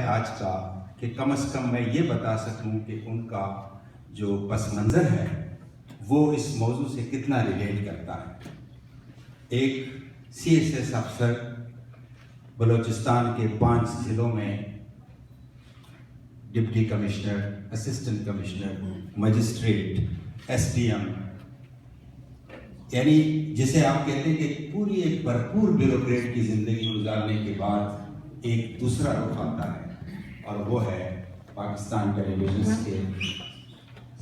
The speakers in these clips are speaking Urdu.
آج کا کہ کم از کم میں یہ بتا سکوں کہ ان کا جو پس منظر ہے وہ اس موضوع سے کتنا ریلیٹ کرتا ہے۔ ایک سی ایس ایس افسر بلوچستان کے 5 ضلعوں میں deputy commissioner, assistant commissioner, magistrate, S D M, یعنی جسے آپ کہتے ہیں کہ پوری ایک بھرپور بیوروکریٹ کی زندگی گزارنے کے بعد ایک دوسرا رخ آتا ہے، اور وہ ہے پاکستان ٹیلی ویژن کے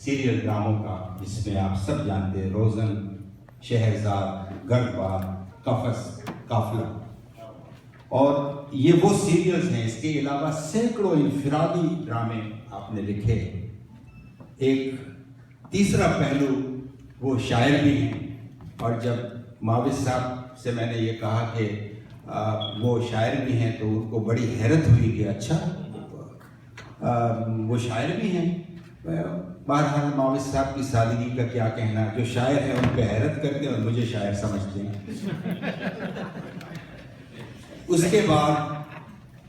سیریل ڈراموں کا، جس میں آپ سب جانتے ہیں روزن، شہرزاد، گڑھباد، قفس، قافلہ، اور یہ وہ سیریلز ہیں۔ اس کے علاوہ سینکڑوں انفرادی ڈرامے آپ نے لکھے۔ ایک تیسرا پہلو وہ شاعر بھی ہیں، اور جب معاوض صاحب سے میں نے یہ کہا کہ وہ شاعر بھی ہیں تو ان کو بڑی حیرت ہوئی کہ اچھا وہ شاعر بھی ہیں۔ بہرحال معاوض صاحب کی سادگی کا کیا کہنا، جو شاعر ہیں ان پہ حیرت کرتے ہیں اور مجھے شاعر سمجھتے ہیں۔ اس کے بعد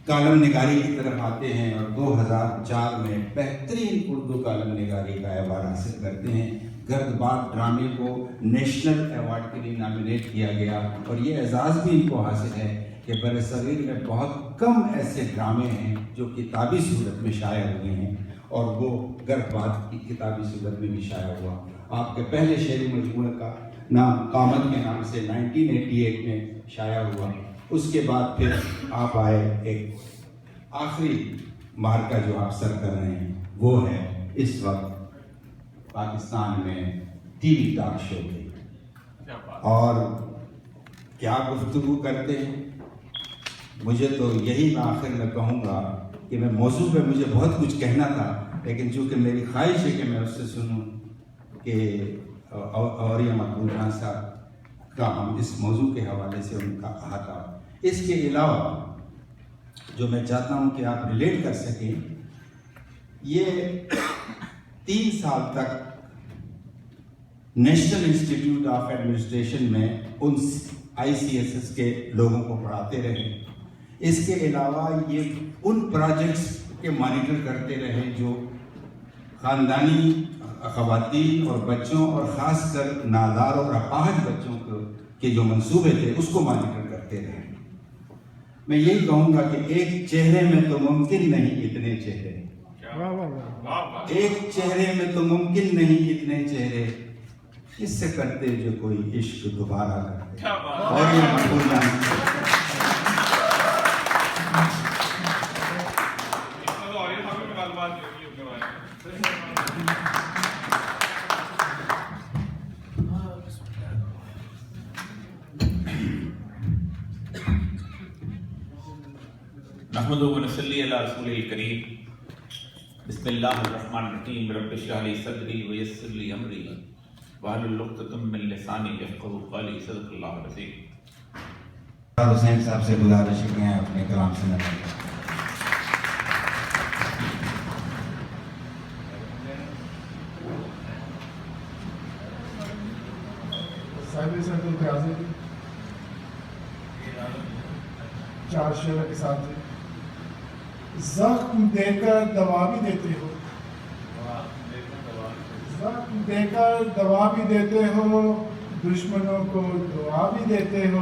کالم نگاری کی طرف آتے ہیں اور 2004 میں بہترین اردو کالم نگاری کا ایوارڈ حاصل کرتے ہیں۔ گردباد ڈرامے کو نیشنل ایوارڈ کے لیے نامینیٹ کیا گیا، اور یہ اعزاز بھی ان کو حاصل ہے کہ برصغیر میں بہت کم ایسے ڈرامے ہیں جو کتابی صورت میں شائع ہوئے ہیں، اور وہ گردباد کی کتابی صورت میں بھی شائع ہوا۔ آپ کے پہلے شعری مجموعے کا نام قامت کے نام سے 1988 میں شائع ہوا۔ اس کے بعد پھر آپ آئے ایک آخری مارکہ جو آپ سر کر رہے ہیں، وہ ہے اس وقت پاکستان میں ٹی وی ٹاک شو کی، اور کیا گفتگو کرتے ہیں۔ مجھے تو یہی میں آخر میں کہوں گا کہ میں موضوع پہ مجھے بہت کچھ کہنا تھا، لیکن چونکہ میری خواہش ہے کہ میں اس سے سنوں کہ اوریہ مقبول خان صاحب کا ہم اس موضوع کے حوالے سے ان کا احاطہ۔ اس کے علاوہ جو میں چاہتا ہوں کہ آپ ریلیٹ کر سکیں، یہ 3 سال تک نیشنل انسٹیٹیوٹ آف ایڈمنسٹریشن میں ان آئی سی ایس ایس کے لوگوں کو پڑھاتے رہے۔ اس کے علاوہ یہ ان پروجیکٹس کے مانیٹر کرتے رہے جو خاندانی خواتین اور بچوں اور خاص کر نادار اور اپاہج بچوں کے جو منصوبے تھے اس کو مانیٹر کرتے رہے۔ میں یہی کہوں گا کہ ایک چہرے میں تو ممکن نہیں اتنے چہرے، ایک چہرے میں تو ممکن نہیں اتنے چہرے، اس سے کرتے جو کوئی عشق دوبارہ کرتے۔ اور یہ مقبول نحمدہ و نصلی علی رسول الکریم۔ بسم اللہ الرحمن الرحیم۔ رب اشرح لی صدری ویسر لی امری واحلل عقدۃ من لسانی یفقہوا قولی۔ صدق اللہ العظیم۔ حسین صاحب سے گزارش ہے کہ اپنے کلام سے نظر چار شعروں کے ساتھ زخم دے کر دوا بھی دیتے ہو، زخم دے کر دوا بھی دیتے ہو، دشمنوں کو دعا بھی دیتے ہو،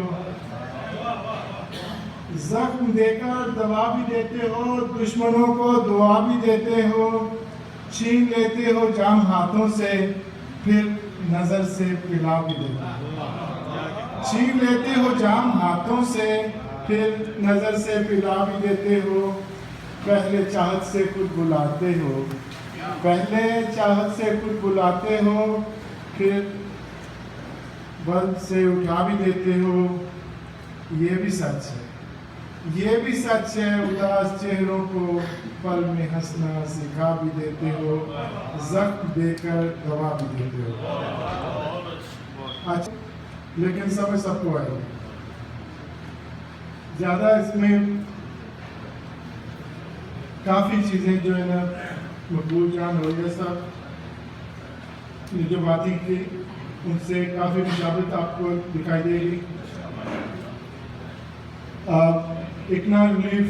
زخم دے کر دوا بھی دیتے ہو، دشمنوں کو دعا بھی دیتے ہو، چھین لیتے ہو جام ہاتھوں سے پھر نظر سے پلا بھی دیتے ہو، چھین لیتے ہو جام ہاتھوں سے پھر نظر سے پلا بھی دیتے ہو، پہلے چاہت سے خود بلاتے ہو، پہلے چاہت سے خود بلاتے ہو، پھر بند سے اٹھا بھی دیتے ہو۔ یہ بھی سچ ہے، یہ بھی سچ ہے، اداس چہروں کو پل میں ہنسنا سکھا بھی دیتے ہو، زخم دے کر دوا بھی دیتے ہو۔ اچھا، لیکن سمجھ سب کو آئے، زیادہ اس میں کافی چیزیں جو ہے نا مقبول جان ہو گیا صاحب نے جو باتیں کی ان سے کافی مشابہت آپ کو دکھائی دے گی۔ اکنا ریلیف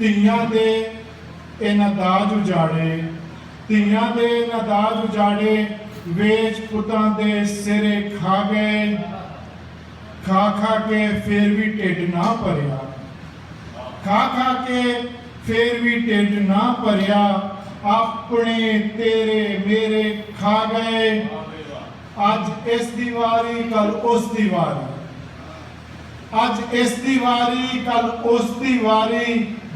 ਧੀਆਂ ਦੇ ਇਹਨਾਂ ਦਾਜ ਉਜਾੜੇ, ਧੀਆਂ ਦੇ ਇਹਨਾਂ ਦਾਜ ਉਜਾੜੇ, ਵੇਚ ਪੁੱਤਾਂ ਦੇ ਸਿਰੇ ਖਾ ਗਏ। ਖਾ ਖਾ ਕੇ ਫਿਰ ਵੀ ਢਿੱਡ ਨਾ ਭਰਿਆ, ਖਾ ਖਾ ਕੇ ਫਿਰ ਵੀ ਢਿੱਡ ਨਾ ਭਰਿਆ। ਆਪਣੇ ਤੇਰੇ ਮੇਰੇ ਖਾ ਗਏ। ਅੱਜ ਇਸ ਦੀ ਵਾਰੀ ਕੱਲ ਉਸ ਦੀ ਵਾਰੀ, ਅੱਜ ਇਸ ਦੀ ਵਾਰੀ ਕੱਲ ਉਸ ਦੀ ਵਾਰੀ।